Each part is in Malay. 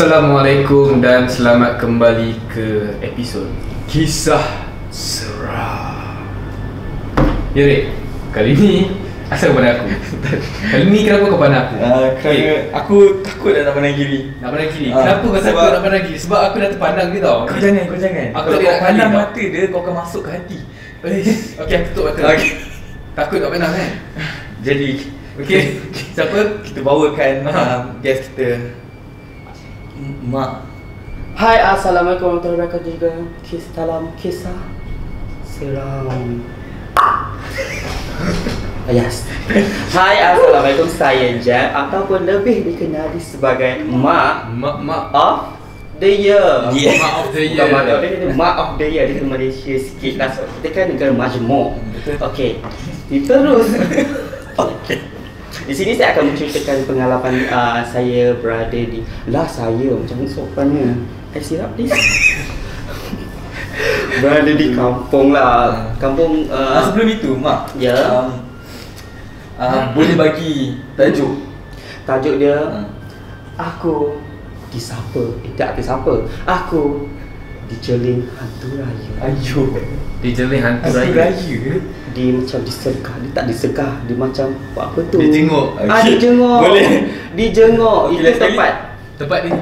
Assalamualaikum dan selamat kembali ke episod Kisah Seram. Ya Rik, kali ni asal kau pandang aku? Kali ni kenapa kau pandang aku? Kerana aku takut nak pandang kiri. Nak pandang kiri? Kenapa kau takut nak pandang kiri? Sebab aku dah terpandang dia tau. Kau jangan. Aku Kalau tak kau nak pandang kali mata dia, kau akan masuk ke hati. Okey, aku tutup mata. Okay. Takut tak pandang kan? Jadi Okey, siapa? kita bawakan guest kita, Mak. Hai, Assalamualaikum warahmatullahi wabarakatuh juga. Dalam kisah seram. Yes. Hai, Assalamualaikum. Saya Jeb ataupun lebih dikenali sebagai Mak of the Year. Yeah. Mak of the Bukan Mak of the Year. Year, Mak of the Year. Dia kena Malaysia sikit lah. So, kita kan negara majmuk. Okey. Terus. Di sini saya akan menceritakan pengalaman saya berada di saya macam sopannya. Silap please. Berada di kampung lah. Kampung Sebelum itu, Mak, ya. boleh bagi tajuk. Tajuk dia aku disapa. Tak disapa. Aku dijeling hantu raya. Ayuh, Dijeling hantu hantu raya. raya. Dia macam disegah. Dia tak disegah. Dia macam apa tu? Dia jenguk. Okay. Dijenguk. Boleh. Dijenguk. Okey, Itu last kali. tepat. Tempat ni.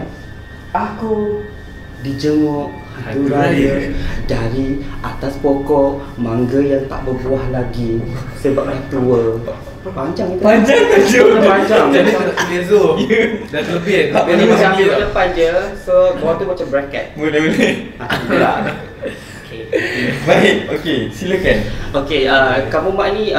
Aku dijenguk hantu Hantu raya raya. dari atas pokok mangga yang tak berbuah lagi sebab dah tua. Panjang itu. Panjang tajuk. Panjang. Jadi tak boleh zoom. Dah terlebih. Ini macam ambil depan je. So bawah tu macam bracket. Boleh. Itulah. Baik, okey, silakan. Okey, kampung Mak ni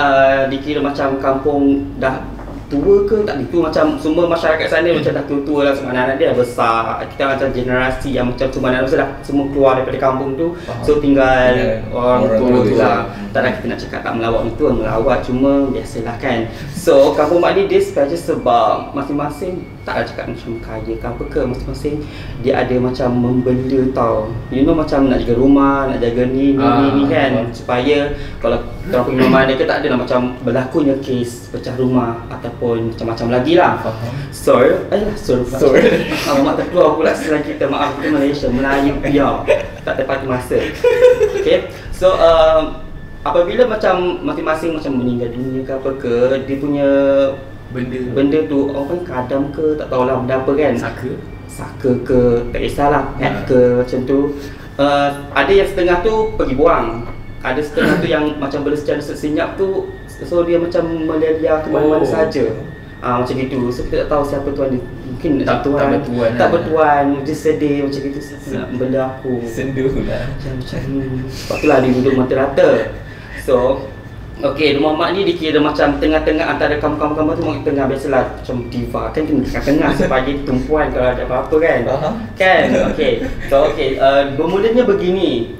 dikira macam kampung dah tua ke tak itu, macam semua masyarakat sana macam dah tua-tua lah, semua anak-anak dia dah besar. Kita macam generasi yang macam semua anak besar dah semua keluar daripada kampung tu. So tinggal orang tua tu lah. Tak ada kita nak cakap tak melawat itu, melawat cuma biasalah kan. So kampung Mak ni dia special sebab masing-masing tak ada cakap macam kaya ke apa ke, masing-masing dia ada macam membenda tau. You know macam nak jaga rumah, nak jaga ni kan, supaya kalau orang pergi mana ke tak ada lah macam berlakunya kes pecah rumah ataupun macam-macam lagi lah. Mak tak keluar pula selain kita. Maaf, kita Malaysia, Melayu biar tak tepati masa. Okay, so apabila macam masing-masing macam meninggal dunia ke apa ke, dia punya benda tu orang kadam ke tak tahulah benda apa kan, saka ke tak kisahlah, pet ke macam tu. Ada yang setengah tu pergi buang, ada setengah tu yang macam benda secara senyap tu, so dia macam melelia ke mana-mana saja. Macam gitu. So kita tak tahu siapa tuan dia. Mungkin tak bertuan, dia sedih macam gitu. Siapa nak benda aku. Senduh lah. Macam sebab itulah dia duduk mata rata. So okey, rumah Mak ni dikira macam tengah-tengah antara kampung-kampung tu. Mak tengah biasalah macam diva kan, kena tengah-tengah supaya tumpuan kalau ada apa-apa kan. Kan? Okey. So okey, bermulanya begini.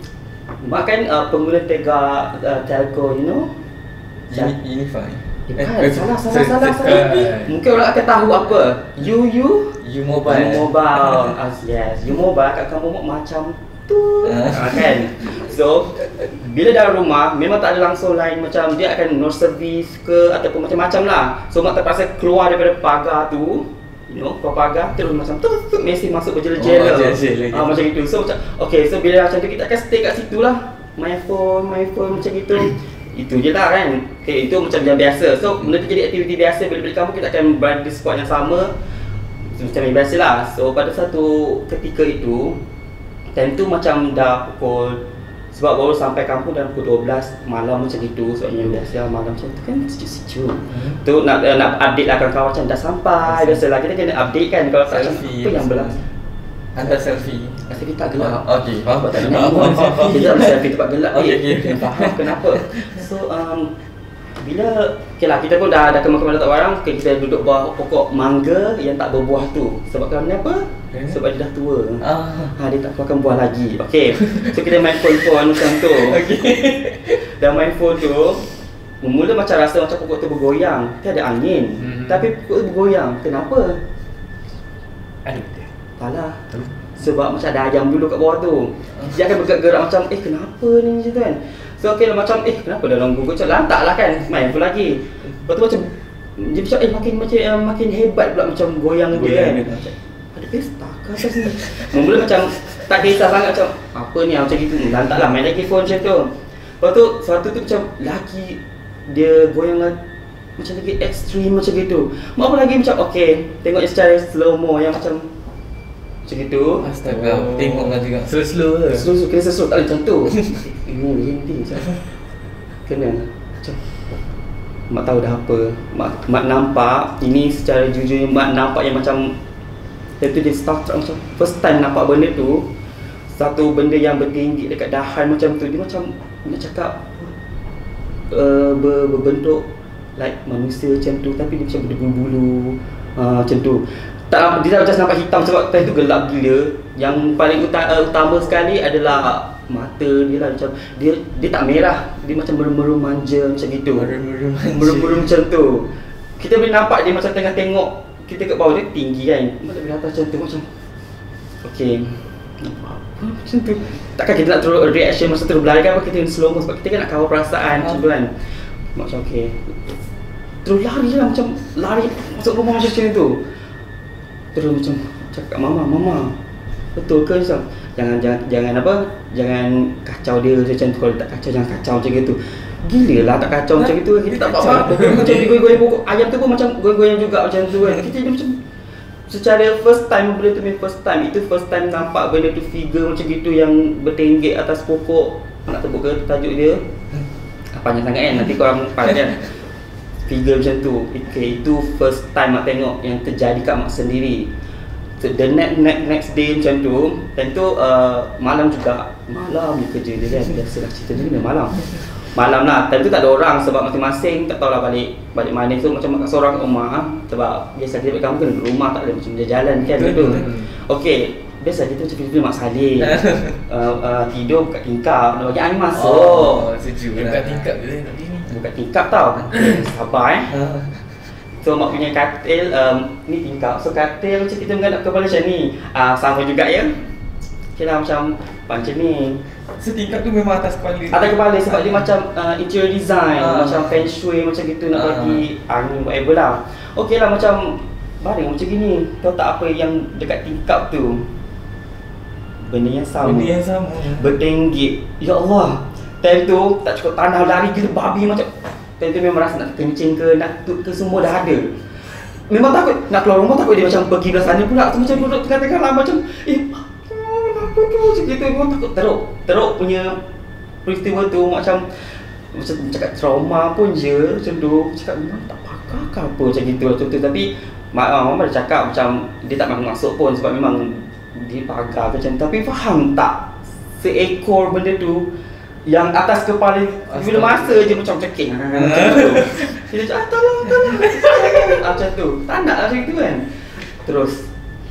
Mak kan pengguna Tega telco, you know? Unify. Salah. Mungkin orang akan tahu apa. You Mobile. Yes, You Mobile kat kampung Mak macam tu. Kan? So bila dalam rumah memang tak ada langsung line, macam dia akan no service ke ataupun macam-macam lah. So Mak terpaksa keluar daripada pagar tu, you know, pagar terus macam tu mesin masuk berjela-jela. Macam itu. So macam okay, so bila macam tu kita akan stay kat situ lah. My phone macam itu. Itu je lah kan. Okay, itu macam yang biasa. So benda tu jadi aktiviti biasa. Bila balik kampung kita akan berada di spot yang sama, macam yang biasa lah. So pada satu ketika itu, time tu macam dah pukul, sebab baru sampai kampung dalam pukul 12 malam macam gitu. So yang biasa malam macam tu kan sejuk-sejuk. Tu nak update lah kawan-kawan macam dah sampai. Biasalah kita kena update kan. Kalau tak macam apa yang berlaku. Anda selfie. Selfie tak gelap. Okey, faham tak? Kita tak selfie tempat gelap. Okey. Faham kenapa. So bila okeylah kita pun dah kemar-kemar letak barang, kita duduk bawah pokok mangga yang tak berbuah tu. Sebab kenapa? Sebab dia dah tua. Dia tak keluarkan buah lagi. Okey. So kita main phone macam tu. Okey. Dah main phone tu, mula macam rasa macam pokok tu bergoyang. Dia ada angin. Tapi pokok tu bergoyang. Kenapa? Alah. Sebab macam ada ayam dulu kat bawah tu. Dia akan bergerak macam kenapa ni macam tu kan. So okey lah macam kenapa dah nunggu macam lantak lah kan. Main pun lagi. Lepas tu macam dia macam makin hebat pula macam goyang dia kan. ada pesta ke atas ni. Mula macam tak kisah sangat macam apa ni macam gitu. Lantaklah main lagi phone macam tu. Lepas tu suatu tu macam lagi dia goyang macam lagi ekstrim macam gitu. Mak apa lagi macam okey, tengok secara slow mo yang macam gitu. Astaga, tengoklah juga. Slow-slow ke? Slow kena sesuatu tak boleh macam tu. Ini berhenti macam kena macam mak tahu dah apa. Mak nampak ini secara jujurnya mak nampak yang macam dia tu dia start macam first time nampak benda tu. Satu benda yang bertinggi dekat dahan macam tu, dia macam nak cakap berbentuk like manusia macam tu, tapi dia macam berbulu-bulu macam tu. Tak, dia dah nampak hitam sebab time tu gelap gila. Yang paling utama sekali adalah mata dia lah, macam dia tak merah, dia macam merum-merum manja macam gitu. Merum-merum macam tu. Kita boleh nampak dia macam tengah tengok kita kat bawah, dia tinggi kan. Macam dari atas macam tu macam okey. Nampak apa macam tu. Takkan kita nak terus reaction masa terus berlari kan, kita kena slow mo sebab kita kan nak kawal perasaan macam tu kan. Macam okey. Terus lari lah, macam lari masuk rumah macam tu. Terus macam cakap mama betul ke macam jangan apa, jangan kacau dia macam tu. Kalau tak kacau jangan kacau macam gitu. Gila lah tak kacau macam gitu. Kita tak apa-apa. Macam digoyang-goyang pokok ayam tu pun macam goyang-goyang juga macam tu kan. Kita jadi macam secara first time, benda tu first time. Itu first time nampak benda tu figure macam gitu yang bertenggek atas pokok. Nak sebut ke tajuk dia? Panjang sangat kan, nanti korang panjang. Figure macam tu. Okay, itu first time mak tengok yang terjadi kat mak sendiri. So, the next day macam tu, tentu malam juga. Malam ni kerja dia kan, biasalah cerita dia kena malam. Malam lah, time tu tak ada orang sebab masing-masing tak tahulah balik mana. So macam mak seorang kat rumah sebab biasa kita balik kamu kan duduk rumah, tak ada macam dia jalan kan tu. Okey, biasa kita macam film Mak Saleh. Tidur kat tingkap, nak bagi angin masuk. Oh, sejuk lah. Buka tingkap je tadi ni. Buka tingkap tau. Sabar So mak punya katil, ni tingkap. So katil macam kita mengadap kepala macam ni. Sama juga ya. Okay lah macam macam ni. Setingkap tu memang atas kepala. Atas kepala sebab dia macam interior design, macam feng shui macam gitu, nak bagi angin whatever lah. Okay lah macam baring macam gini. Tahu tak apa yang dekat tingkap tu? Benda yang sama. Bertenggek. Ya Allah. Time tu tak cukup tanah, lari gila babi macam. Time tu memang rasa nak kencing ke, nak tut ke, semua dah ada. Memang takut nak keluar rumah, takut dia macam pergi belah sana pula. Tu macam duduk tengah-tengah lah macam apa tu macam gitu. Memang takut teruk punya peristiwa tu. Macam cakap trauma pun je macam tu. Cakap memang tak pakar ke apa macam gitu lah contoh. Tapi mama dah cakap macam dia tak masuk pun sebab memang dia pagar macam. Tapi faham tak seekor benda tu yang atas kepala bila masa je macam cekik macam tu. Dia cakap tolong macam tu. Tak nak lah macam tu kan. Terus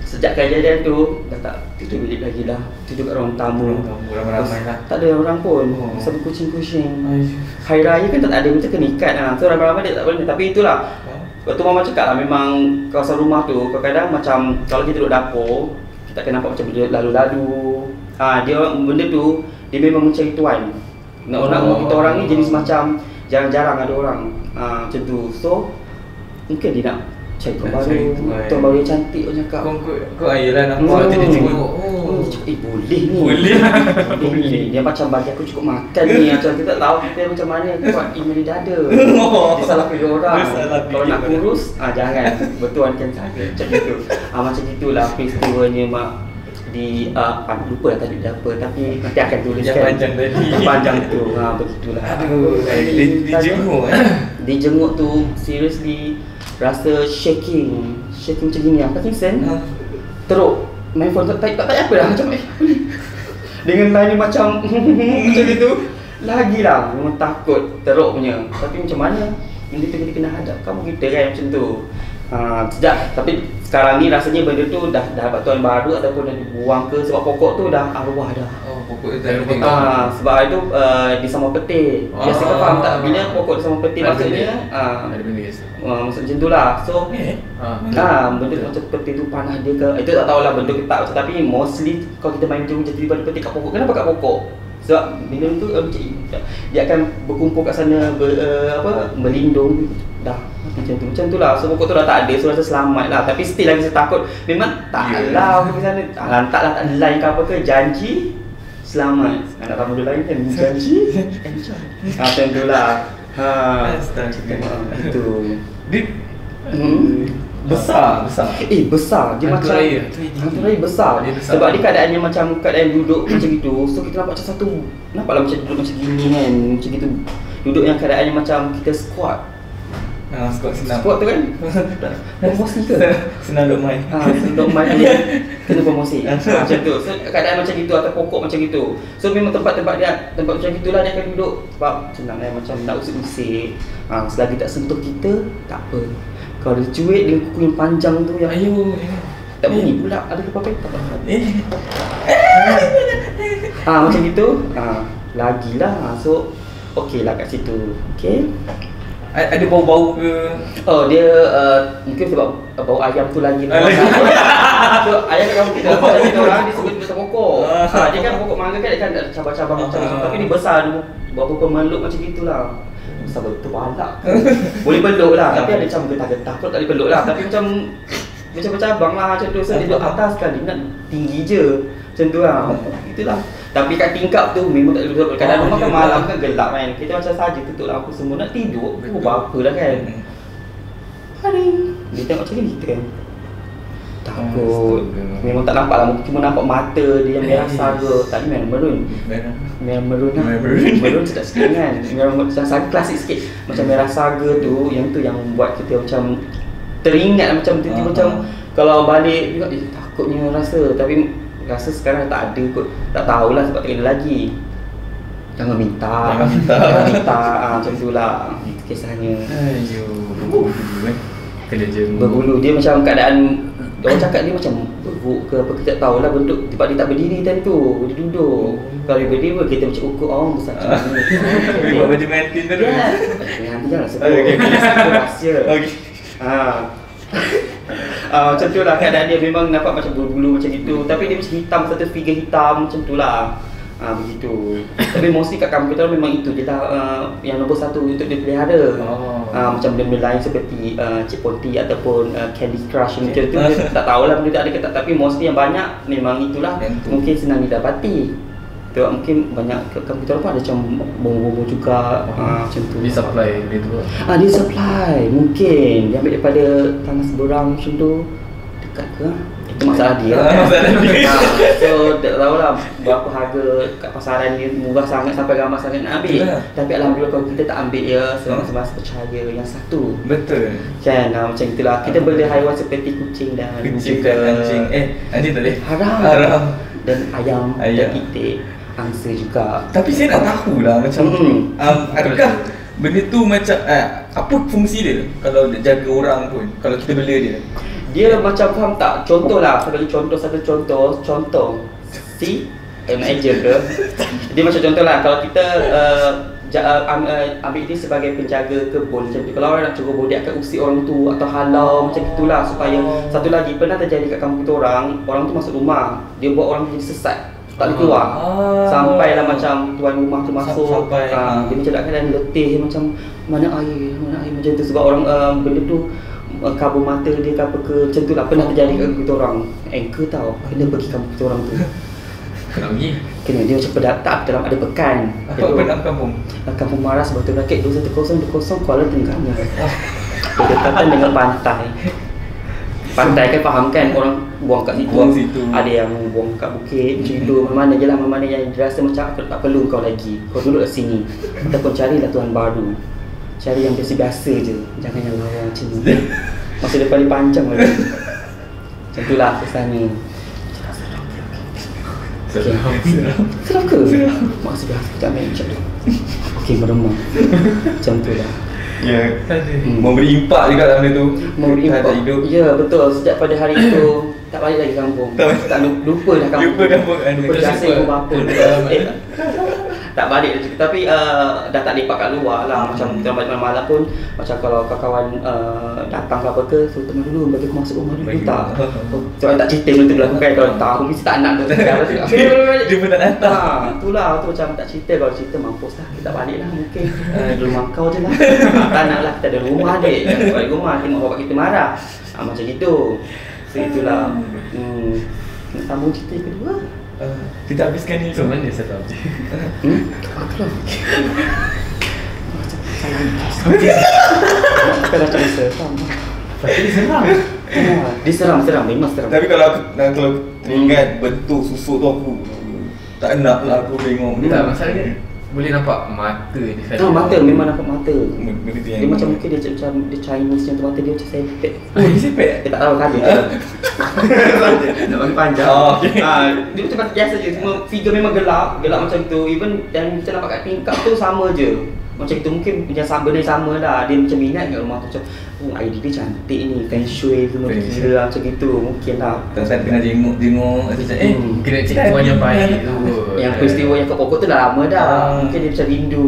sejak kejadian tu dah tak tidur bilik lagi lah. Tidur kat ruang tamu. Ramai-ramai lah. Tak ada orang pun. Sampai kucing-kucing. Hari raya kan tak ada, macam kena ikat lah. So ramai-ramai dia tak boleh. Tapi itulah, waktu mama cakap lah, memang kawasan rumah tu kadang-kadang macam kalau kita duduk dapur, kita akan nampak macam benda lalu-lalu. Dia benda tu dia memang mencari tuan. Nak kita orang ni jenis macam jarang-jarang ada orang macam tu. So mungkin dia nak cari tuan baru, tuan baru yang cantik pun cakap. Kau ayolah nampak dia tengok. Dia cakap boleh ni. Boleh ni. Dia macam bagi aku cukup makan ni. Macam kita tak tahu kita macam mana buat email dada. Dia salah pilih orang. Kalau nak kurus jangan. Bertuankan saja macam gitu. Macam gitulah peristiwanya mak di lupa dah tajuk dia apa, tapi nanti akan tuliskan yang panjang tadi. Panjang tu. Begitulah. Dijenguk tu seriously rasa shaking macam gini lah. Parkinson. Teruk main phone tak apa dah macam dengan lain macam macam gitu. Lagilah memang takut, teruk punya. Tapi macam mana benda tu kita kena hadap kamu kita kan macam tu. Sejak tapi sekarang ni rasanya benda tu dah dapat tuan baru ataupun dah dibuang ke sebab pokok tu dah arwah dah. Pokok tu dah potong. Sebab itu di sama petir. Biasa kau faham tak bila pokok di sama petir maksudnya ada benda biasa. Maksud macam tu lah. So benda tu macam petir tu panah dia ke, itu tak tahulah benda ke tak, tapi mostly kalau kita main jauh jadi pada petir kat pokok. Kenapa kat pokok? Sebab benda tu dia akan berkumpul kat sana, melindung dah. Macam tu lah. So pokok tu dah tak ada, so rasa selamat lah. Tapi still lagi saya takut. Memang tak lah aku pergi sana. Lantak lah, tak ada line ke apa ke. Janji selamat. Anak tamu dia lain kan, janji enjoy. Macam tu lah. Itu Dia besar. besar. Dia Hantu macam raya. Hantu raya besar. Dia besar. Sebab dia keadaannya macam keadaan duduk macam gitu. So kita nampak macam satu, nampaklah macam duduk macam gini kan. Macam gitu. Duduk yang keadaannya macam kita squat. Squat senang. Squat tu kan promosi ke? Senang duk main. Untuk main dia kena promosi. Macam tu. So keadaan macam gitu atau pokok macam gitu. So memang tempat-tempat dia, tempat macam gitulah dia akan duduk. Sebab senang kan, macam nak usik-usik. Selagi tak sentuh kita, tak apa. Kalau dia cuik dengan kuku yang panjang tu yang tak bunyi pula, ada apa-apa tak apa. Macam gitu. Lagilah. So okey lah kat situ. Okey. Ada bau-bau ke? Oh dia mungkin sebab bau ayam tu lagi. So ayam kamu kita macam kita orang dia suka macam pokok. Dia kan pokok mangga kan dia kan ada cabang-cabang macam tu. Tapi dia besar dia buat pemeluk macam gitulah. Besar betul balak. Boleh peluk lah, tapi ada macam getah-getah pun tak boleh peluk lah. Tapi macam bercabang lah macam tu. So dia duduk atas sekali, nak tinggi je. Macam tu lah. Itulah. Tapi kat tingkap tu memang tak boleh duduk. Kadang rumah kan malam kan gelap kan. Kita macam saja tutup lampu semua nak tidur. Buat apa lah kan. Hari dia tengok macam ni kita kan. Takut. Memang tak nampak lah. Cuma nampak mata dia yang merah saga. Tak ni merah merun. Merah merun lah. Merun sedap sikit kan. Merah macam saga klasik sikit. Macam merah saga tu. Yang tu yang buat kita macam teringat macam tiba-tiba macam kalau balik juga takutnya rasa. Tapi rasa sekarang tak ada kot. Tak tahulah sebab tak ada lagi. Jangan minta. Macam tu lah kisahnya. Kena jenguk. Berbulu dia macam keadaan, orang cakap dia macam beruk ke apa, kita tak tahulah bentuk. Sebab dia tak berdiri tadi tu, dia duduk. Kalau dia berdiri kita macam ukur besar macam ni. Buat baju mentin terus. Nanti jangan sebut. Itu rahsia. Macam tu lah keadaan dia. Memang nampak macam bulu-bulu macam itu. Tapi dia macam hitam, satu figure hitam macam tu lah. Begitu. Tapi mostly kat kampung kita memang itu je lah yang nombor satu untuk dia pelihara. Macam benda-benda lain seperti Cik Ponti ataupun Candy Crush macam tu dia tak tahulah benda tu ada ke tak. Tapi mostly yang banyak memang itulah. Mungkin senang didapati. Sebab mungkin banyak kat kampung kita pun ada macam bumbu-bumbu juga. Macam tu. Dia supply dia tu. Dia supply. Mungkin dia ambil daripada tanah seberang macam tu. Dekat ke? Itu masalah dia. So tak tahulah berapa harga kat pasaran dia, murah sangat sampai ramai sangat nak ambil. Tapi alhamdulillah kalau kita tak ambil ya, semasa percaya yang satu. Betul. Kan macam itulah. Kita bela haiwan seperti kucing dan Kucing dan anjing. Anjing tak boleh. Haram. Dan ayam dan itik, angsa juga. Tapi saya nak tahulah macam adakah benda tu macam apa fungsi dia kalau dia jaga orang pun, kalau kita bela dia? Dia macam faham tak? Contohlah, kalau satu contoh si manager ke. Dia macam contohlah kalau kita ambil dia sebagai penjaga kebun macam tu. Kalau orang nak cuba dia akan usik orang tu atau halau macam itulah supaya satu lagi pernah terjadi kat kampung kita orang tu masuk rumah, dia buat orang jadi sesat. Tak boleh keluar. Sampailah macam tuan rumah tu masuk. Dia macam nak keadaan letih macam mana air macam tu sebab orang benda tu kabur mata dia ke apa ke macam tu lah. Pernah terjadi kat kita orang. Anchor tau, kena pergi kampung kita orang tu. Kena pergi? Kena, dia macam pendatang dalam ada pekan. Apa nama kampung? Kampung Maras, Batu Rakit 2100 Kuala Terengganu. Berdekatan dengan pantai. Pantai kan faham kan, orang buang kat situ. Ada yang buang kat bukit macam itu. Mana-mana je lah, mana-mana yang dirasa macam tak perlu kau lagi. Kau duduk kat sini. Ataupun carilah tuan baru. Cari yang biasa-biasa je. Jangan yang lawa macam ni. Masa dia paling panjang lagi. Macam itulah kesannya. Seram ke? Maksud dia tak main macam tu. Okey, meremang. Macam tu lah. Ya, memberi impak juga dalam benda tu. Memberi impak hidup. Ya, betul. Sejak pada hari itu tak balik lagi kampung. Tak lupa dah kampung. Lupa kampung. Lupa jasa ibu bapa. tak balik je. Tapi dah tak lepak kat luar lah. Macam kita balik malam-malam pun, macam kalau kawan-kawan datang ke apa ke, so tengah dulu bagi aku masuk rumah dulu tak. Sebab tak cerita benda tu berlaku kan. Kalau tak, aku mesti tak nak tu. Dia pun tak datang. Itulah tu macam tak cerita. Kalau cerita mampus lah, kita balik lah mungkin. Di rumah kau je lah. Tak nak lah, kita ada rumah dek. Jangan balik rumah, tengok bapak kita marah. Macam gitu. So itulah. Nak sambung cerita kedua. Kita habiskan ni. So mana satu objek? Bukan macam seram. Tapi seram. Dia seram, memang seram. Tapi kalau aku teringat bentuk susuk tu aku tak nak lah aku tengok. Tak, masalahnya boleh nampak mata dia kan. Mata, memang nampak mata. Dia Dia macam mungkin dia macam dia Chinese macam tu, mata dia macam sepet. dia sepet? Dia tak tahu kan dia. Nak bagi panjang. Dia macam biasa je, semua figure memang gelap macam tu. Even yang kita nampak kat tingkap tu sama je. Macam itu mungkin yang sama, benda sama lah. Dia macam minat kat rumah tu macam idea dia cantik ni, feng shui semua kira macam gitu. Mungkin lah. Tak tengah jenguk macam kena cek tuan yang baik tu. Yang peristiwa yang kat pokok tu dah lama dah. Mungkin dia macam rindu.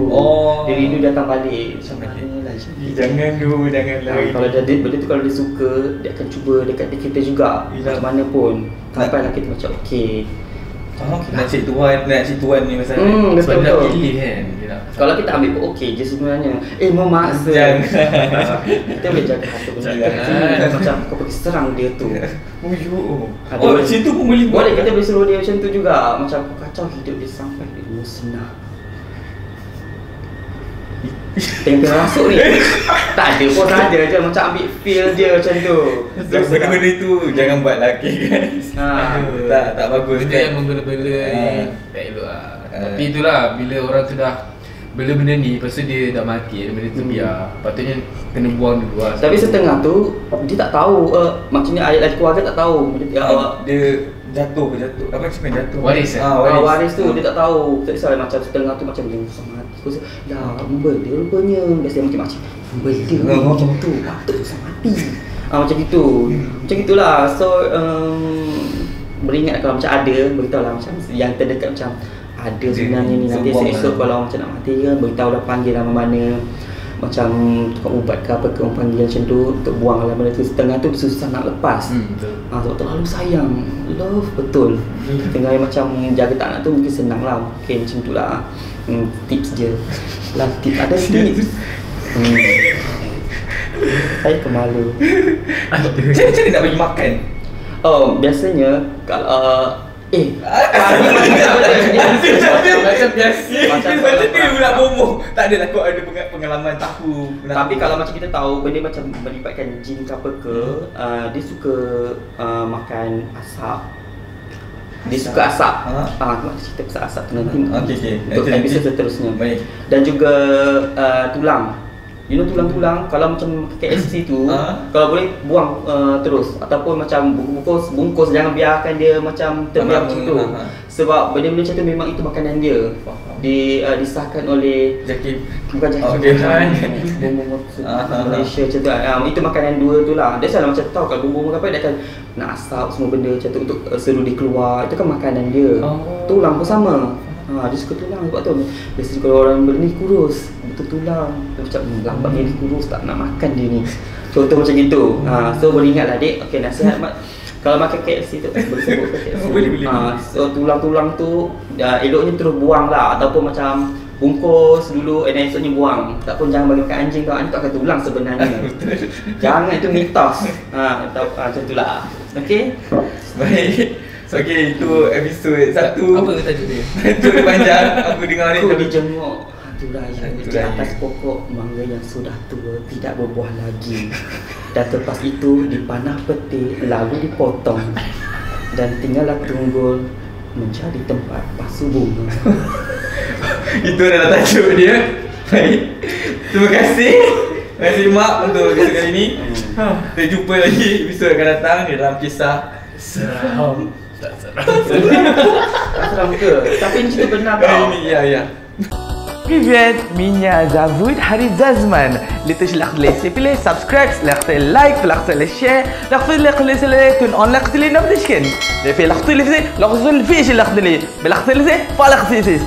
Dia rindu datang balik. Macam mana lah. Jangan lari. Kalau dia benda tu, kalau dia suka, dia akan cuba dekat kita juga. Macam mana pun. Sampai lah kita macam okey. Nak cik tuan ni masalah. Sebab dia nak pilih kan. Kalau kita ambil pun okey je sebenarnya. Memaksa. Jangan. Kita boleh jaga hati benda. Macam kau pergi serang dia tu. Situ pun boleh buat. Boleh, kita boleh suruh dia macam tu juga. Macam aku kacau hidup dia sampai dia musnah. Tengok masuk ni. Tak ada pun saja je macam ambil feel dia macam tu. Benda-benda tu jangan buat lagi guys. Tak bagus. Benda yang membela-bela ni tak elok lah. Tapi itulah, bila orang tu dah bela benda ni, lepas tu dia dah mati, benda tu biar. Patutnya kena buang dulu lah. Tapi setengah tu dia tak tahu, maksudnya ayat keluarga tak tahu. Dia jatuh. Apa yang jatuh? Waris waris tu dia tak tahu. Tak kisah macam setengah tu macam dia susah mati. Aku rasa dah membela rupanya. Biasa macam membela macam tu. Patut susah mati. Macam gitu. Macam gitulah. So beringat kalau macam ada, beritahu lah macam yang terdekat macam ada sebenarnya ni. Nanti esok kalau macam nak mati kan, beritahu dah panggil lah mana. Macam tukang ubat ke apa ke, orang panggil macam tu untuk buang lah benda tu. Setengah tu susah nak lepas. Sebab terlalu sayang. Love betul. Tengah macam jaga tak nak tu mungkin senang lah. Okay, macam tu lah. Tips je lah, tips. Ada tips. Saya kemalu. Macam mana nak bagi makan? Biasanya kalau macam biasa. Macam dia pula bomoh. Tak adalah kau ada pengalaman tahu. Tapi kalau macam kita tahu benda macam melibatkan jin ke apa ke, dia suka makan asap. Dia suka asap. Aku cerita pasal asap tu nanti. Okey. Untuk episode seterusnya. Baik. Dan juga tulang. You know tulang-tulang, kalau macam KFC tu, kalau boleh buang terus. Ataupun macam bungkus, jangan biarkan dia macam terbiar macam tu. Sebab benda-benda macam tu memang itu makanan dia. Disahkan oleh bukan Jaki, Malaysia macam tu. Itu makanan dua tu lah. Dia salah macam tahu kalau bumbu apa dia akan nak asap semua benda macam tu untuk seru dia keluar. Itu kan makanan dia. Tulang pun sama. Dia suka tulang sebab tu. Biasanya kalau orang berni kurus, betul tulang. Dia macam lambatnya dia kurus, tak nak makan dia ni. Contoh macam gitu. So boleh ingat lah dek. Okay, nasihat kalau makan KFC tu boleh sebut ke KFC. Boleh. So tulang-tulang tu eloknya terus buang lah. Ataupun macam bungkus dulu dan esoknya buang. Tak pun jangan bagi makan anjing tau. Anjing tak akan tulang sebenarnya. Jangan, itu mitos. Macam tu lah. Okay. Baik. Okay, itu episod 1. Apa tajuk dia? Tajuk dia panjang. Aku dengar ni. Aku dijenguk hantu raya di atas pokok mangga yang sudah tua, tidak berbuah lagi. Dan lepas itu dipanah peti, lalu dipotong. Dan tinggallah Tunggul menjadi tempat pasu bunga. Itu adalah tajuk dia. Baik. Terima kasih. Terima kasih Mak untuk episod kali ini. Kita jumpa lagi episod akan datang di dalam kisah seram. Tak seram. Tak seram ke? Tapi ini cerita benar tau. Ya. Привет, меня зовут Харис Зазман. لتش لقلي سيبلي سبسكرايب لقلي لايك لقلي شير لقلي تون اون لقلي نبدشكن في لقلي في لقلي فيش لقلي بلقلي فلقلي